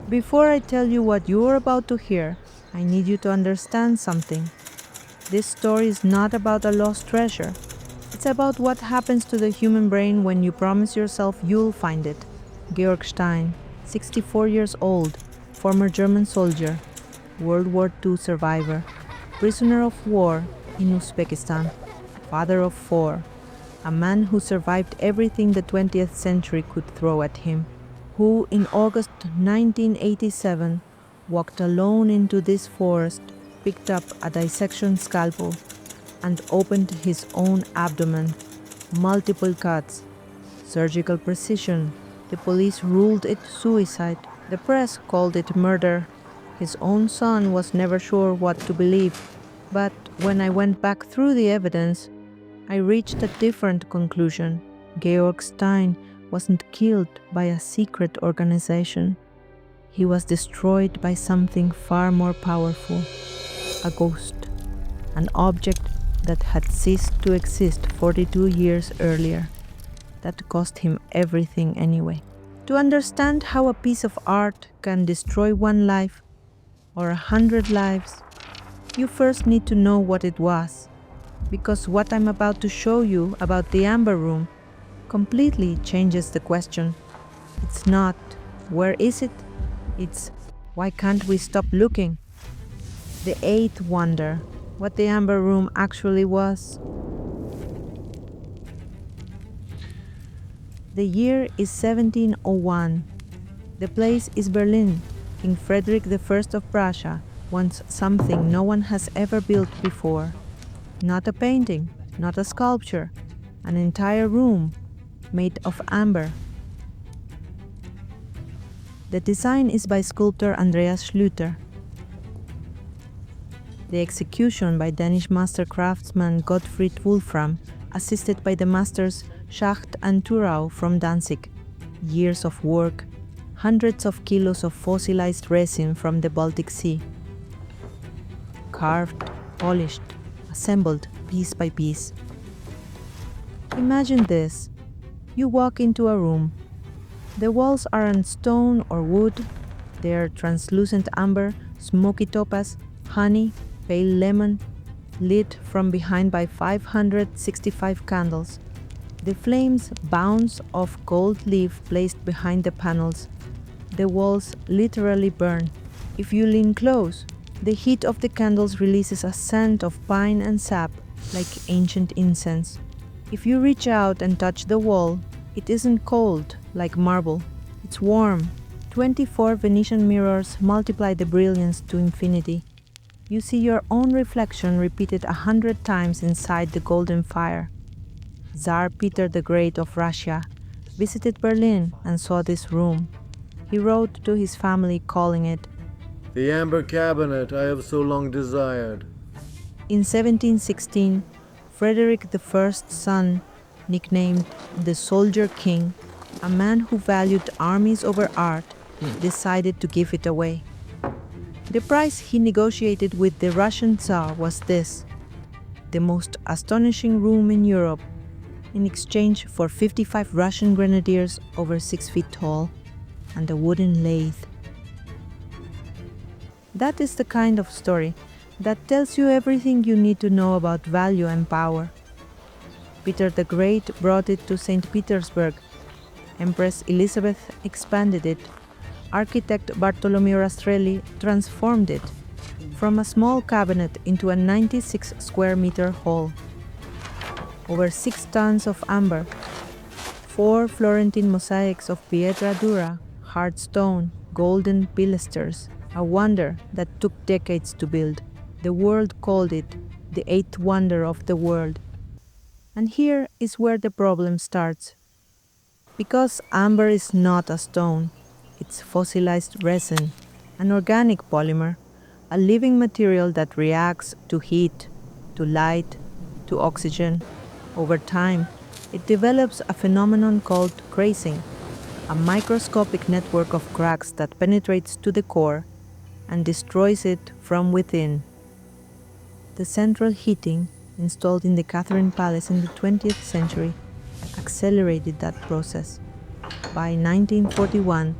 Before I tell you what you're about to hear, I need you to understand something. This story is not about a lost treasure. It's about what happens to the human brain when you promise yourself you'll find it. Georg Stein, 64 years old, former German soldier, World War II survivor, prisoner of war in Uzbekistan, father of four, a man who survived everything the 20th century could throw at him, who in August 1987 walked alone into this forest, picked up a dissection scalpel, and opened his own abdomen. Multiple cuts, surgical precision. The police ruled it suicide. The press called it murder. His own son was never sure what to believe. But when I went back through the evidence, I reached a different conclusion. Georg Stein wasn't killed by a secret organization. He was destroyed by something far more powerful. A ghost. An object that had ceased to exist 42 years earlier. That cost him everything anyway. To understand how a piece of art can destroy one life or 100 lives, you first need to know what it was. Because what I'm about to show you about the Amber Room completely changes the question. It's not, where is it? It's, why can't we stop looking? The eighth wonder, what the Amber Room actually was. The year is 1701. The place is Berlin. King Frederick I of Prussia wants something no one has ever built before. Not a painting, not a sculpture, an entire room made of amber. The design is by sculptor Andreas Schlüter. The execution by Danish master craftsman Gottfried Wolfram, assisted by the masters Schacht and Thurau from Danzig. Years of work, hundreds of kilos of fossilized resin from the Baltic Sea. Carved, polished, assembled piece by piece. Imagine this. You walk into a room. The walls aren't stone or wood. They are translucent amber, smoky topaz, honey, pale lemon, lit from behind by 565 candles. The flames bounce off gold leaf placed behind the panels. The walls literally burn. If you lean close, the heat of the candles releases a scent of pine and sap, like ancient incense. If you reach out and touch the wall, it isn't cold, like marble. It's warm. 24 Venetian mirrors multiply the brilliance to infinity. You see your own reflection repeated 100 times inside the golden fire. Tsar Peter the Great of Russia visited Berlin and saw this room. He wrote to his family calling it the amber cabinet I have so long desired. In 1716, Frederick I's son, nicknamed the Soldier King, a man who valued armies over art, decided to give it away. The price he negotiated with the Russian Tsar was this: the most astonishing room in Europe, in exchange for 55 Russian grenadiers over 6 feet tall and a wooden lathe. That is the kind of story that tells you everything you need to know about value and power. Peter the Great brought it to St. Petersburg. Empress Elizabeth expanded it. Architect Bartolomeo Rastrelli transformed it from a small cabinet into a 96 square meter hall. Over 6 tons of amber, 4 Florentine mosaics of pietra dura, hard stone, golden pilasters, a wonder that took decades to build. The world called it the eighth wonder of the world. And here is where the problem starts. Because amber is not a stone, it's fossilized resin, an organic polymer, a living material that reacts to heat, to light, to oxygen. Over time, it develops a phenomenon called crazing, a microscopic network of cracks that penetrates to the core and destroys it from within. The central heating, installed in the Catherine Palace in the 20th century, accelerated that process. By 1941,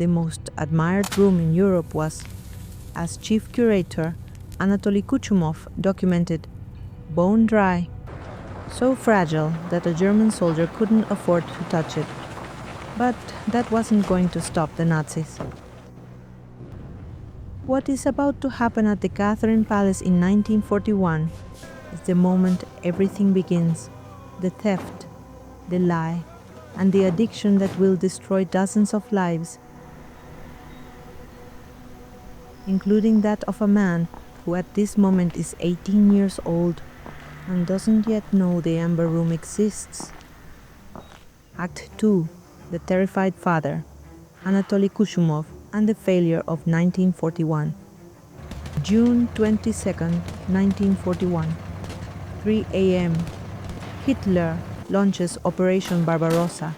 the most admired room in Europe was, as chief curator, Anatoly Kuchumov documented, bone dry, so fragile that a German soldier couldn't afford to touch it. But that wasn't going to stop the Nazis. What is about to happen at the Catherine Palace in 1941 is the moment everything begins: the theft, the lie, and the addiction that will destroy dozens of lives, including that of a man who at this moment is 18 years old and doesn't yet know the Amber Room exists. Act 2. The Terrified Father, Anatoly Kuchumov and the Failure of 1941. June 22nd, 1941. 3 a.m. Hitler launches Operation Barbarossa.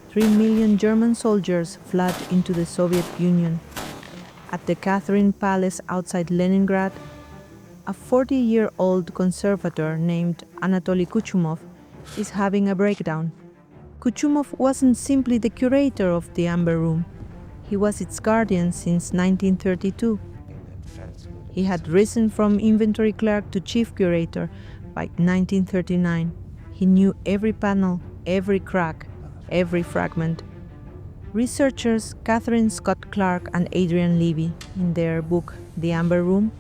3 million German soldiers flood into the Soviet Union. At the Catherine Palace outside Leningrad, a 40-year-old conservator named Anatoly Kuchumov is having a breakdown. Kuchumov wasn't simply the curator of the Amber Room. He was its guardian since 1932. He had risen from inventory clerk to chief curator by 1939. He knew every panel, every crack, every fragment. Researchers Catherine Scott Clark and Adrian Levy, in their book The Amber Room,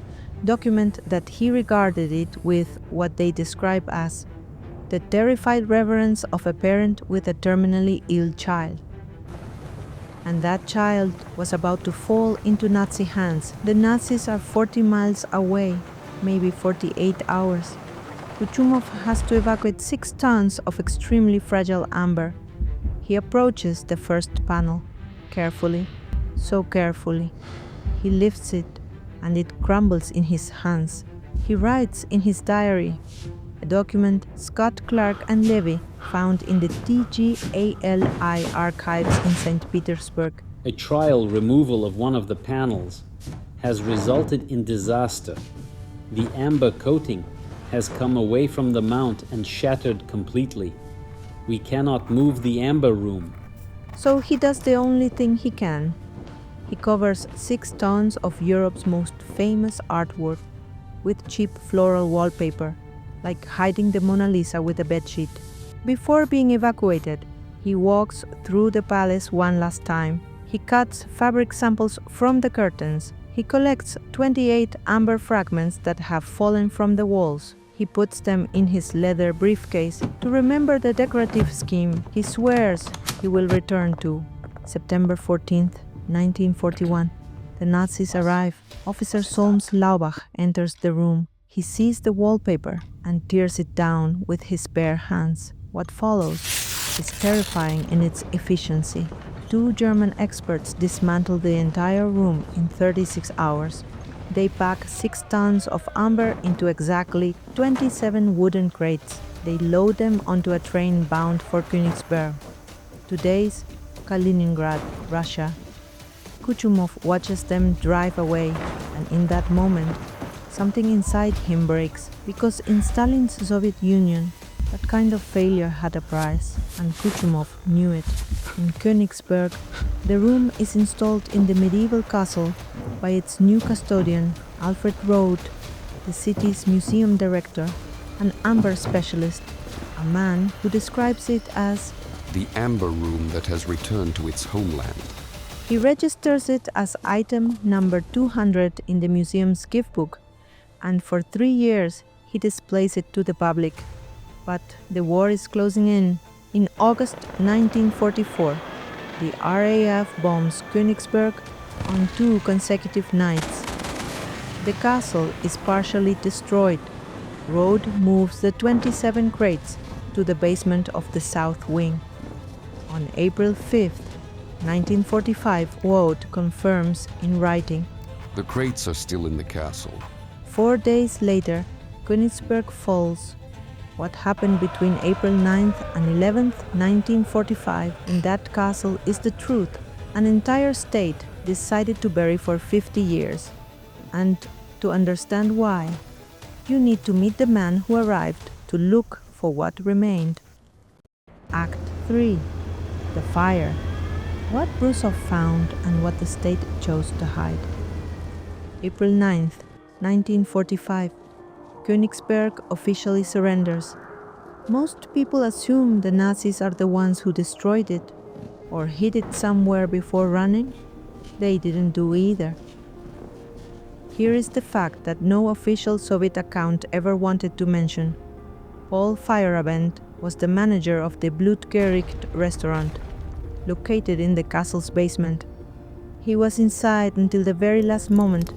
document that he regarded it with what they describe as the terrified reverence of a parent with a terminally ill child. And that child was about to fall into Nazi hands. The Nazis are 40 miles away, maybe 48 hours. Kuchumov has to evacuate 6 tons of extremely fragile amber. He approaches the first panel, carefully, so carefully. He lifts it, and it crumbles in his hands. He writes in his diary, a document Scott Clark and Levy found in the TGALI archives in St. Petersburg. A trial removal of one of the panels has resulted in disaster. The amber coating has come away from the mount and shattered completely. We cannot move the Amber Room. So he does the only thing he can. He covers 6 tons of Europe's most famous artwork with cheap floral wallpaper, like hiding the Mona Lisa with a bedsheet. Before being evacuated, he walks through the palace one last time. He cuts fabric samples from the curtains. He collects 28 amber fragments that have fallen from the walls. He puts them in his leather briefcase to remember the decorative scheme he swears he will return to. September 14th, 1941. The Nazis arrive. Officer Solms Laubach enters the room. He sees the wallpaper and tears it down with his bare hands. What follows is terrifying in its efficiency. 2 German experts dismantle the entire room in 36 hours. They pack 6 tons of amber into exactly 27 wooden crates. They load them onto a train bound for Königsberg, today's Kaliningrad, Russia. Kuchumov watches them drive away, and in that moment, something inside him breaks, because in Stalin's Soviet Union, that kind of failure had a price, and Kuchumov knew it. In Königsberg, the room is installed in the medieval castle by its new custodian, Alfred Roth, the city's museum director, an amber specialist, a man who describes it as the Amber Room that has returned to its homeland. He registers it as item number 200 in the museum's gift book, and for 3 years he displays it to the public. But the war is closing in. In August 1944, the RAF bombs Königsberg on 2 consecutive nights. The castle is partially destroyed. Roth moves the 27 crates to the basement of the south wing. On April 5th, 1945, Roth confirms in writing. The crates are still in the castle. 4 days later, Königsberg falls. What happened between April 9th and 11th, 1945 in that castle is the truth an entire state decided to bury for 50 years. And to understand why, you need to meet the man who arrived to look for what remained. Act 3. The Fire. What Brusov found and what the state chose to hide. April 9th, 1945. Königsberg officially surrenders. Most people assume the Nazis are the ones who destroyed it or hid it somewhere before running. They didn't do either. Here is the fact that no official Soviet account ever wanted to mention. Paul Feyerabend was the manager of the Blutgericht restaurant, located in the castle's basement. He was inside until the very last moment.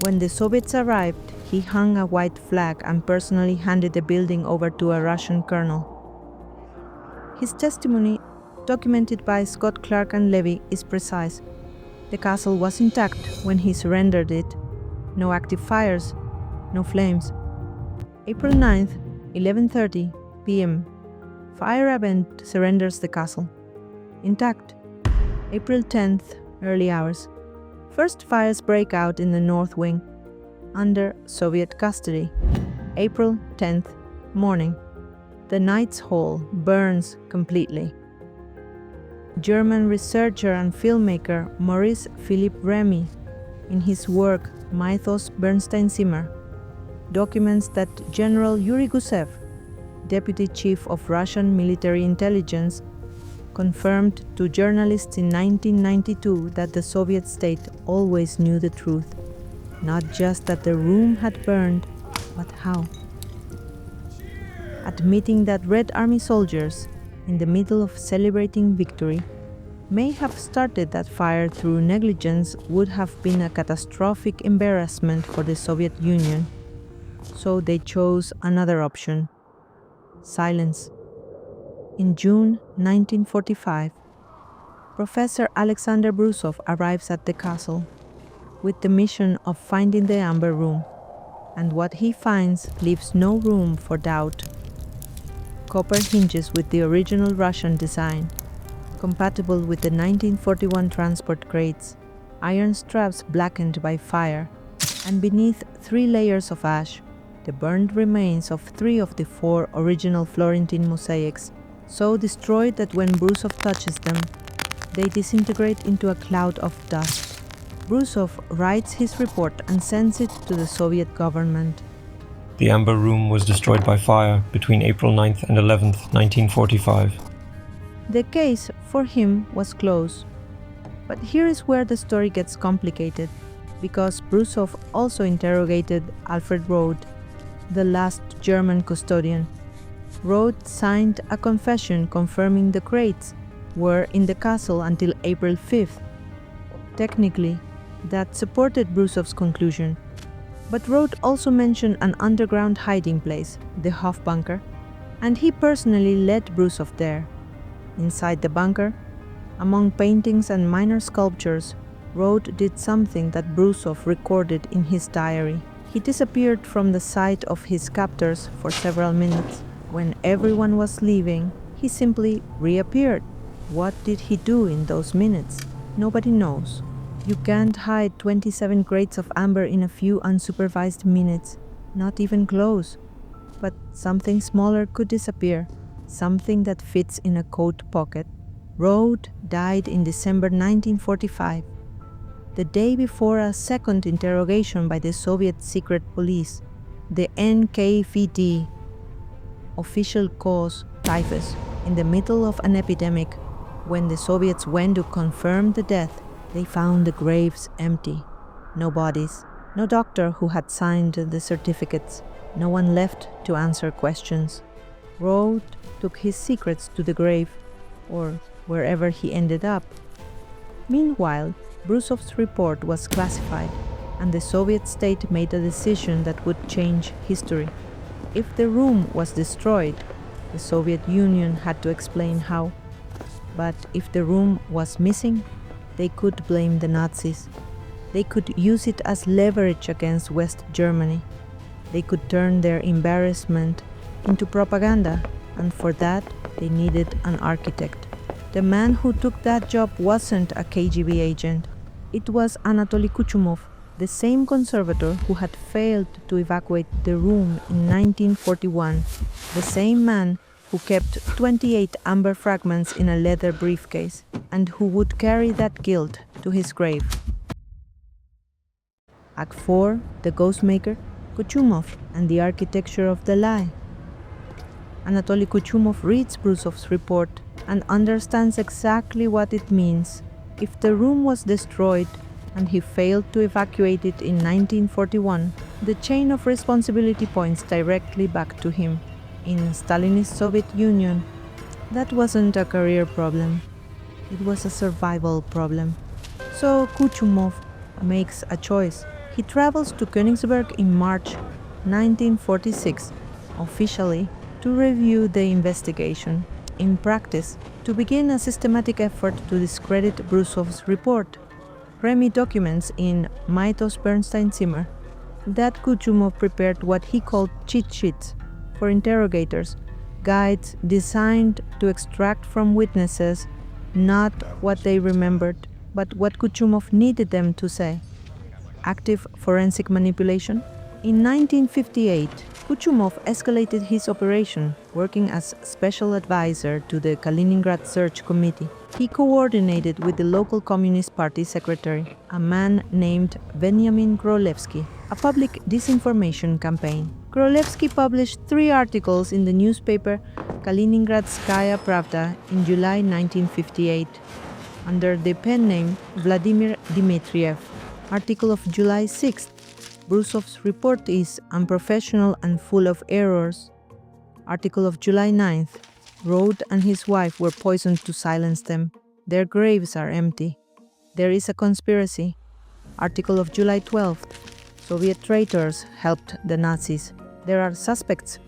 When the Soviets arrived, he hung a white flag and personally handed the building over to a Russian colonel. His testimony, documented by Scott Clark and Levy, is precise. The castle was intact when he surrendered it. No active fires, no flames. April 9th, 11:30 p.m. Feyerabend surrenders the castle. Intact. April 10th, early hours. First fires break out in the north wing, under Soviet custody. April 10th, morning. The Knights Hall burns completely. German researcher and filmmaker Maurice Philippe Remy, in his work Mythos Bernstein-Zimmer, documents that General Yuri Gusev, deputy chief of Russian military intelligence, confirmed to journalists in 1992 that the Soviet state always knew the truth, not just that the room had burned, but how. Admitting that Red Army soldiers, in the middle of celebrating victory, may have started that fire through negligence would have been a catastrophic embarrassment for the Soviet Union. So they chose another option: silence. In June 1945, Professor Alexander Brusov arrives at the castle with the mission of finding the Amber Room, and what he finds leaves no room for doubt. Copper hinges with the original Russian design, compatible with the 1941 transport crates, iron straps blackened by fire, and beneath 3 layers of ash, the burned remains of 3 of the 4 original Florentine mosaics, so destroyed that when Brusov touches them, they disintegrate into a cloud of dust. Brusov writes his report and sends it to the Soviet government. The Amber Room was destroyed by fire between April 9th and 11th, 1945. The case, for him, was closed. But here is where the story gets complicated, because Brusov also interrogated Alfred Roth, the last German custodian. Roth signed a confession confirming the crates were in the castle until April 5th. Technically, that supported Brusov's conclusion. But Roth also mentioned an underground hiding place, the Hof bunker, and he personally led Brusov there. Inside the bunker, among paintings and minor sculptures, Roth did something that Brusov recorded in his diary. He disappeared from the sight of his captors for several minutes. When everyone was leaving, he simply reappeared. What did he do in those minutes? Nobody knows. You can't hide 27 crates of amber in a few unsupervised minutes, not even close. But something smaller could disappear, something that fits in a coat pocket. Roth died in December 1945, the day before a second interrogation by the Soviet secret police, the NKVD. Official cause, typhus, in the middle of an epidemic. When the Soviets went to confirm the death, they found the graves empty. No bodies, no doctor who had signed the certificates, no one left to answer questions. Roth took his secrets to the grave, or wherever he ended up. Meanwhile, Brusov's report was classified, and the Soviet state made a decision that would change history. If the room was destroyed, the Soviet Union had to explain how. But if the room was missing, they could blame the Nazis. They could use it as leverage against West Germany. They could turn their embarrassment into propaganda, and for that, they needed an architect. The man who took that job wasn't a KGB agent. It was Anatoly Kuchumov, the same conservator who had failed to evacuate the room in 1941, the same man who kept 28 amber fragments in a leather briefcase, and who would carry that guilt to his grave. Act 4, The Ghostmaker, Kuchumov and the Architecture of the Lie. Anatoly Kuchumov reads Brusov's report and understands exactly what it means. If the room was destroyed and he failed to evacuate it in 1941, the chain of responsibility points directly back to him. In Stalinist Soviet Union, that wasn't a career problem. It was a survival problem. So Kuchumov makes a choice. He travels to Königsberg in March 1946, officially to review the investigation. In practice, to begin a systematic effort to discredit Brusov's report. Remy documents in Maitos Bernstein Zimmer that Kuchumov prepared what he called cheat sheets for interrogators, guides designed to extract from witnesses not what they remembered, but what Kuchumov needed them to say. Active forensic manipulation? In 1958, Kuchumov escalated his operation, working as special advisor to the Kaliningrad Search Committee. He coordinated with the local Communist Party secretary, a man named Benjamin Grolevsky, a public disinformation campaign. Grolevsky published 3 articles in the newspaper Kaliningradskaya Pravda in July 1958, under the pen name Vladimir Dmitriev. Article of July 6th. Brusov's report is unprofessional and full of errors. Article of July 9th. Rode and his wife were poisoned to silence them. Their graves are empty. There is a conspiracy. Article of July 12th. Soviet traitors helped the Nazis. There are suspects.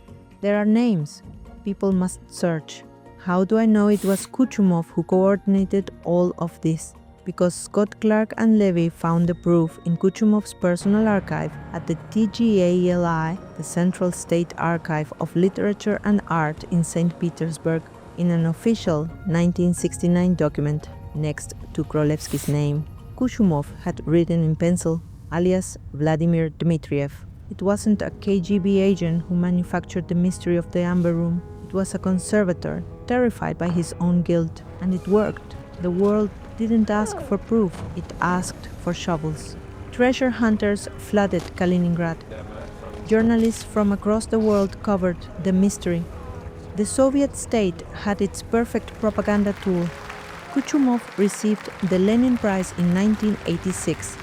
There are names. People must search. How do I know it was Kuchumov who coordinated all of this? Because Scott Clark and Levy found the proof in Kuchumov's personal archive at the TGALI, the Central State Archive of Literature and Art in St. Petersburg, in an official 1969 document next to Grolevsky's name. Kuchumov had written in pencil, alias Vladimir Dmitriev. It wasn't a KGB agent who manufactured the mystery of the Amber Room. It was a conservator, terrified by his own guilt, and it worked. The world didn't ask for proof, it asked for shovels. Treasure hunters flooded Kaliningrad. Journalists from across the world covered the mystery. The Soviet state had its perfect propaganda tool. Kuchumov received the Lenin Prize in 1986,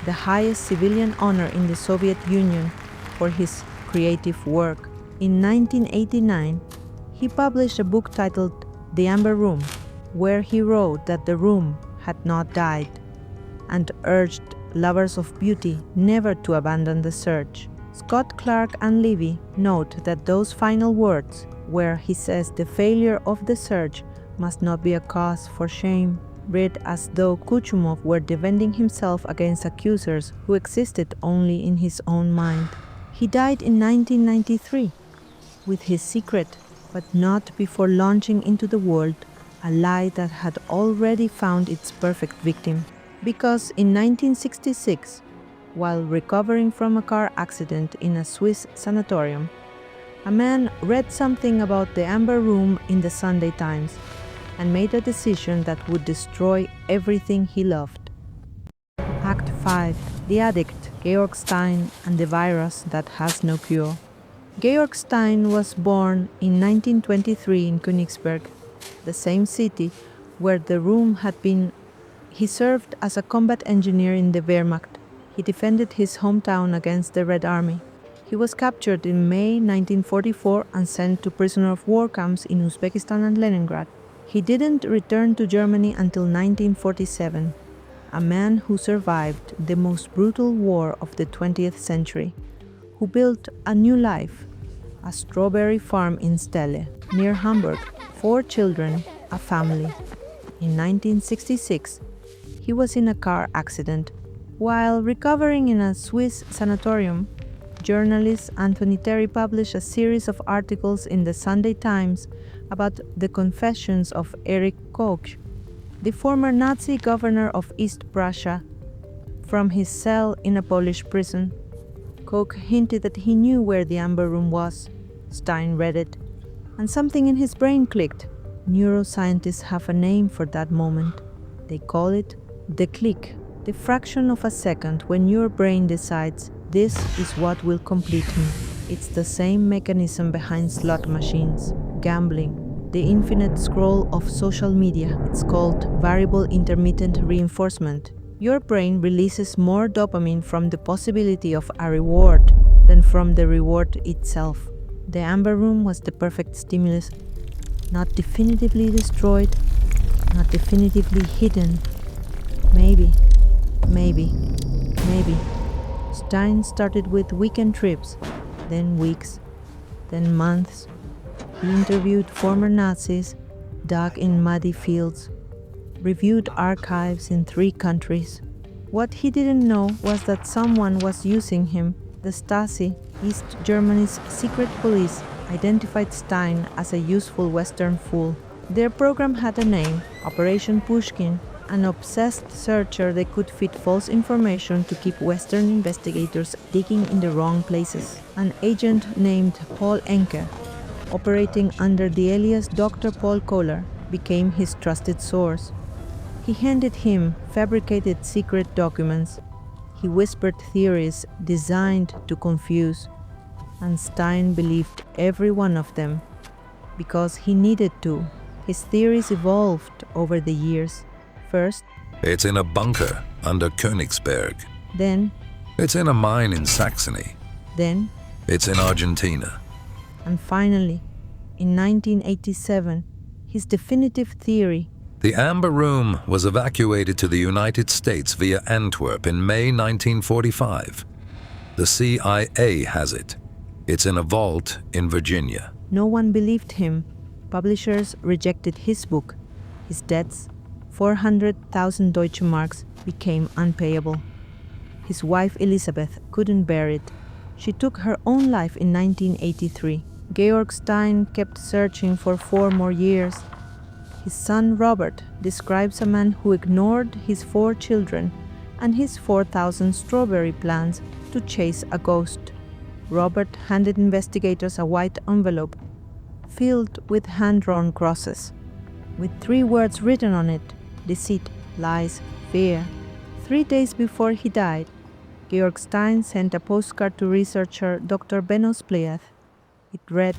the highest civilian honor in the Soviet Union, for his creative work. In 1989, he published a book titled The Amber Room, where he wrote that the room had not died, and urged lovers of beauty never to abandon the search. Scott Clark and Levy note that those final words, where he says the failure of the search must not be a cause for shame, read as though Kuchumov were defending himself against accusers who existed only in his own mind. He died in 1993, with his secret, but not before launching into the world a lie that had already found its perfect victim. Because in 1966, while recovering from a car accident in a Swiss sanatorium, a man read something about the Amber Room in the Sunday Times and made a decision that would destroy everything he loved. Act 5. The Addict, Georg Stein and the Virus That Has No Cure. Georg Stein was born in 1923 in Königsberg, the same city where the room had been. He served as a combat engineer in the Wehrmacht. He defended his hometown against the Red Army. He was captured in May 1944 and sent to prisoner of war camps in Uzbekistan and Leningrad. He didn't return to Germany until 1947, a man who survived the most brutal war of the 20th century, who built a new life, a strawberry farm in Stelle, near Hamburg, 4 children, a family. In 1966, he was in a car accident. While recovering in a Swiss sanatorium, journalist Anthony Terry published a series of articles in the Sunday Times about the confessions of Erich Koch, the former Nazi governor of East Prussia, from his cell in a Polish prison. Koch hinted that he knew where the Amber Room was. Stein read it. and something in his brain clicked. Neuroscientists have a name for that moment. They call it the click, the fraction of a second when your brain decides this is what will complete me. It's the same mechanism behind slot machines, gambling, the infinite scroll of social media. It's called variable intermittent reinforcement. Your brain releases more dopamine from the possibility of a reward than from the reward itself. The Amber Room was the perfect stimulus, not definitively destroyed, not definitively hidden. Maybe. Stein started with weekend trips, then weeks, then months. He interviewed former Nazis, dug in muddy fields, reviewed archives in 3 countries. What he didn't know was that someone was using him. The Stasi, East Germany's secret police, identified Stein as a useful Western fool. Their program had a name, Operation Pushkin, an obsessed searcher that could fit false information to keep Western investigators digging in the wrong places. An agent named Paul Encke, operating under the alias Dr. Paul Kohler, became his trusted source. He handed him fabricated secret documents. He whispered theories designed to confuse, and Stein believed every one of them because he needed to. His theories evolved over the years. First, it's in a bunker under Königsberg. Then, it's in a mine in Saxony. Then, it's in Argentina. And finally, in 1987, his definitive theory. The Amber Room was evacuated to the United States via Antwerp in May 1945. The CIA has it. It's in a vault in Virginia. No one believed him. Publishers rejected his book. His debts, 400,000 Deutsche Marks, became unpayable. His wife Elisabeth couldn't bear it. She took her own life in 1983. Georg Stein kept searching for 4 more years. His son Robert describes a man who ignored his 4 children and his 4,000 strawberry plants to chase a ghost. Robert handed investigators a white envelope filled with hand-drawn crosses, with 3 words written on it: deceit, lies, fear. 3 days before he died, Georg Stein sent a postcard to researcher Dr. Benno Spleeth. It read,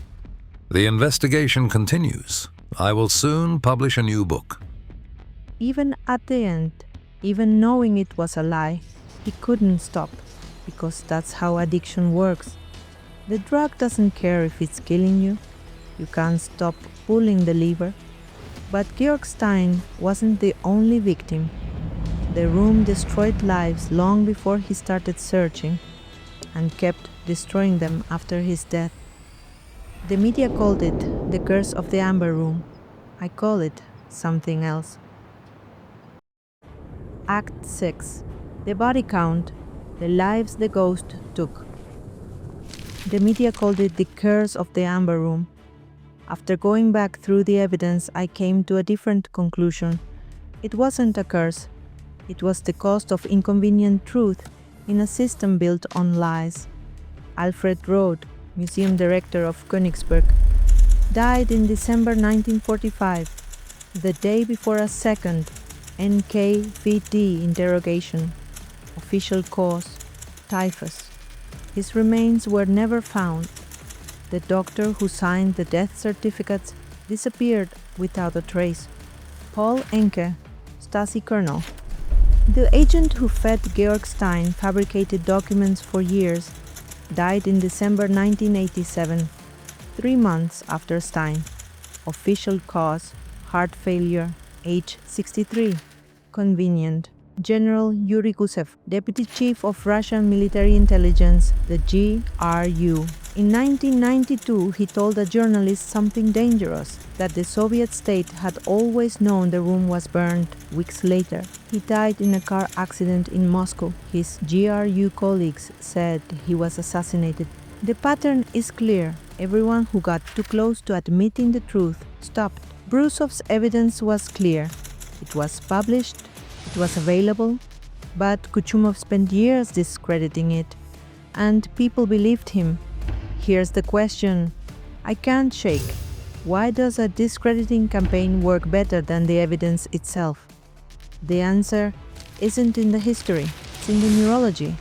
"The investigation continues. I will soon publish a new book." Even at the end, even knowing it was a lie, he couldn't stop, because that's how addiction works. The drug doesn't care if it's killing you. You can't stop pulling the lever. But Georg Stein wasn't the only victim. The room destroyed lives long before he started searching, and kept destroying them after his death. The media called it the curse of the Amber Room. I call it something else. Act 6. The body count, the lives the ghost took. The media called it the curse of the Amber Room. After going back through the evidence, I came to a different conclusion. It wasn't a curse. It was the cost of inconvenient truth in a system built on lies. Alfred Roth, museum director of Königsberg, died in December 1945, the day before a second NKVD interrogation. Official cause: typhus. His remains were never found. The doctor who signed the death certificates disappeared without a trace. Paul Encke, Stasi colonel. The agent who fed Georg Stein fabricated documents for years, died in December 1987, 3 months after Stein. Official cause: heart failure, age 63. Convenient. General Yuri Gusev, Deputy Chief of Russian Military Intelligence, the GRU. In 1992, he told a journalist something dangerous, that the Soviet state had always known the room was burned. Weeks later, he died in a car accident in Moscow. His GRU colleagues said he was assassinated. The pattern is clear. Everyone who got too close to admitting the truth stopped. Brusov's evidence was clear. It was published. It was available, but Kuchumov spent years discrediting it, and people believed him. Here's the question I can't shake. Why does a discrediting campaign work better than the evidence itself? The answer isn't in the history, it's in the neurology.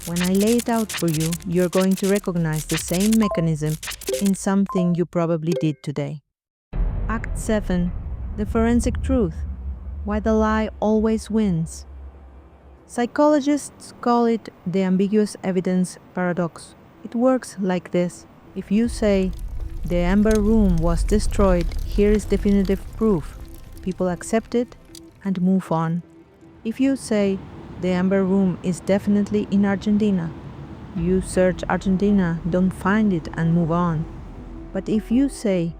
When I lay it out for you, you're going to recognize the same mechanism in something you probably did today. Act 7. The forensic truth. Why the lie always wins. Psychologists call it the ambiguous evidence paradox. It works like this. If you say, the Amber Room was destroyed, here is definitive proof. People accept it and move on. If you say, the Amber Room is definitely in Argentina, you search Argentina, don't find it, and move on. But if you say,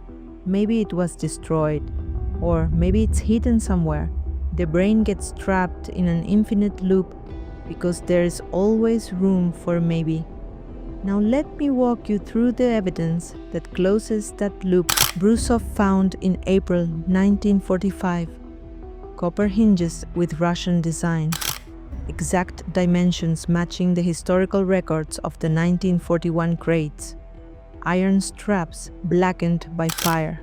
maybe it was destroyed, or maybe it's hidden somewhere, the brain gets trapped in an infinite loop because there is always room for maybe. Now let me walk you through the evidence that closes that loop. Brusov found in April 1945 copper hinges with Russian design, exact dimensions matching the historical records of the 1941 crates, iron straps blackened by fire,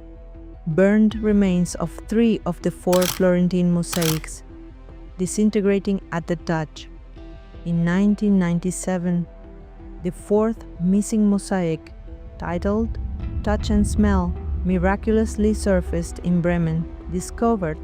burned remains of 3 of the 4 Florentine mosaics, disintegrating at the touch. In 1997, the 4th missing mosaic, titled Touch and Smell, miraculously surfaced in Bremen, discovered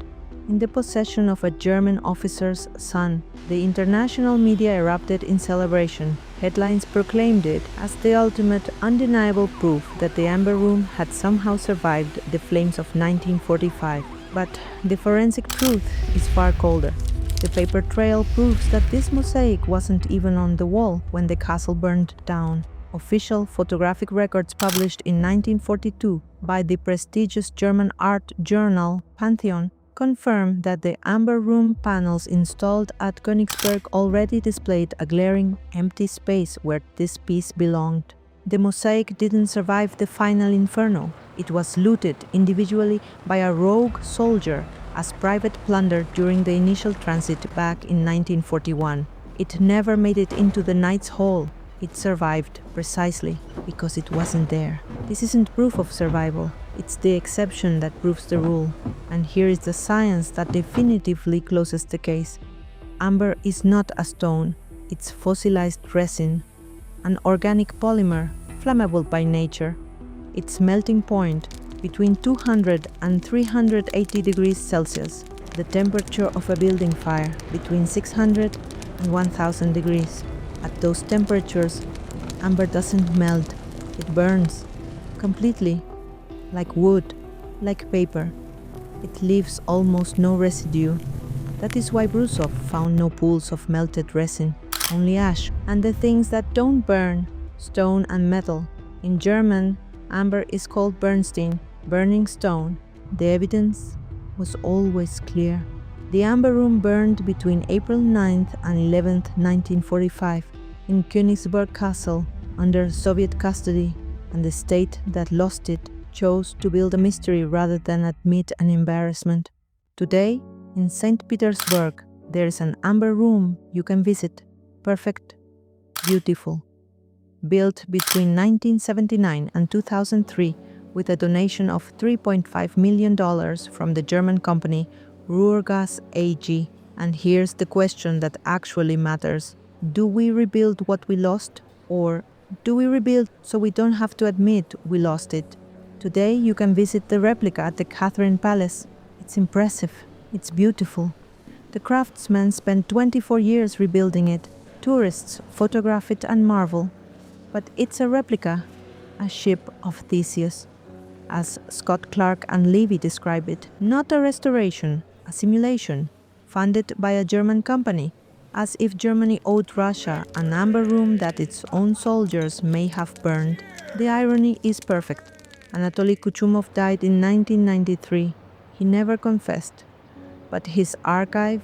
in the possession of a German officer's son. The international media erupted in celebration. Headlines proclaimed it as the ultimate, undeniable proof that the Amber Room had somehow survived the flames of 1945. But the forensic truth is far colder. The paper trail proves that this mosaic wasn't even on the wall when the castle burned down. Official photographic records published in 1942 by the prestigious German art journal Pantheon confirm that the Amber Room panels installed at Königsberg already displayed a glaring, empty space where this piece belonged. The mosaic didn't survive the final inferno. It was looted individually by a rogue soldier as private plunder during the initial transit back in 1941. It never made it into the Knight's Hall. It survived precisely because it wasn't there. This isn't proof of survival. It's the exception that proves the rule. And here is the science that definitively closes the case. Amber is not a stone. It's fossilized resin, an organic polymer, flammable by nature. Its melting point between 200 and 380 degrees Celsius. The temperature of a building fire between 600 and 1000 degrees. At those temperatures, amber doesn't melt. It burns completely, like wood, like paper. It leaves almost no residue. That is why Brusov found no pools of melted resin, only ash and the things that don't burn, stone and metal. In German, amber is called Bernstein, burning stone. The evidence was always clear. The Amber Room burned between April 9th and 11th, 1945 in Königsberg Castle under Soviet custody, and the state that lost it chose to build a mystery rather than admit an embarrassment. Today, in St. Petersburg, there is an Amber Room you can visit. Perfect, beautiful. Built between 1979 and 2003 with a donation of $3.5 million from the German company Ruhrgas AG. And here's the question that actually matters. Do we rebuild what we lost? Or do we rebuild so we don't have to admit we lost it? Today you can visit the replica at the Catherine Palace. It's impressive. It's beautiful. The craftsmen spent 24 years rebuilding it. Tourists photograph it and marvel. But it's a replica, a ship of Theseus, as Scott Clark and Levy describe it. Not a restoration, a simulation, funded by a German company, as if Germany owed Russia an Amber Room that its own soldiers may have burned. The irony is perfect. Anatoly Kuchumov died in 1993. He never confessed. But his archive,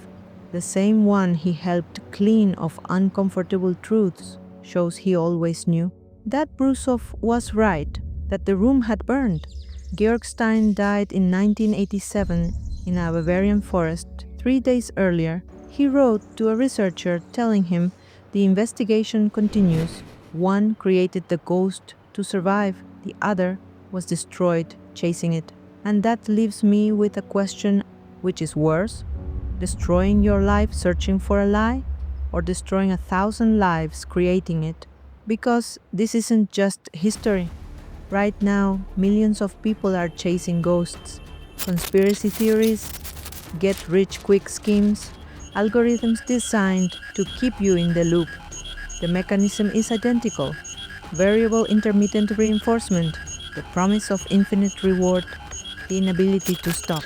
the same one he helped clean of uncomfortable truths, shows he always knew. That Brusov was right, that the room had burned. Georg Stein died in 1987 in a Bavarian forest. 3 days earlier, he wrote to a researcher telling him the investigation continues. One created the ghost to survive, the other was destroyed chasing it. And that leaves me with a question: which is worse? Destroying your life searching for a lie, or destroying 1,000 lives creating it? Because this isn't just history. Right now, millions of people are chasing ghosts, conspiracy theories, get-rich-quick schemes, algorithms designed to keep you in the loop. The mechanism is identical: variable intermittent reinforcement, the promise of infinite reward, the inability to stop.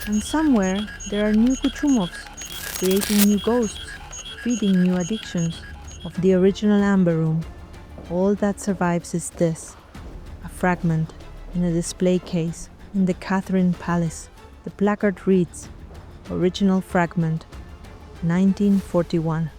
And somewhere there are new Kuchumovs, creating new ghosts, feeding new addictions. Of the original Amber Room, all that survives is this: a fragment in a display case in the Catherine Palace. The placard reads, "Original fragment, 1941.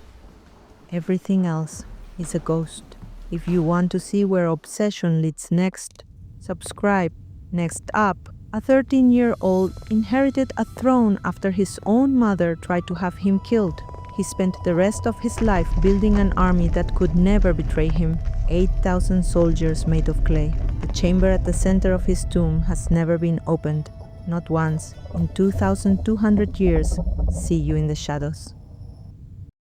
Everything else is a ghost." If you want to see where obsession leads next, subscribe. Next up, a 13-year-old inherited a throne after his own mother tried to have him killed. He spent the rest of his life building an army that could never betray him. 8,000 soldiers made of clay. The chamber at the center of his tomb has never been opened. Not once in 2,200 years. See you in the shadows.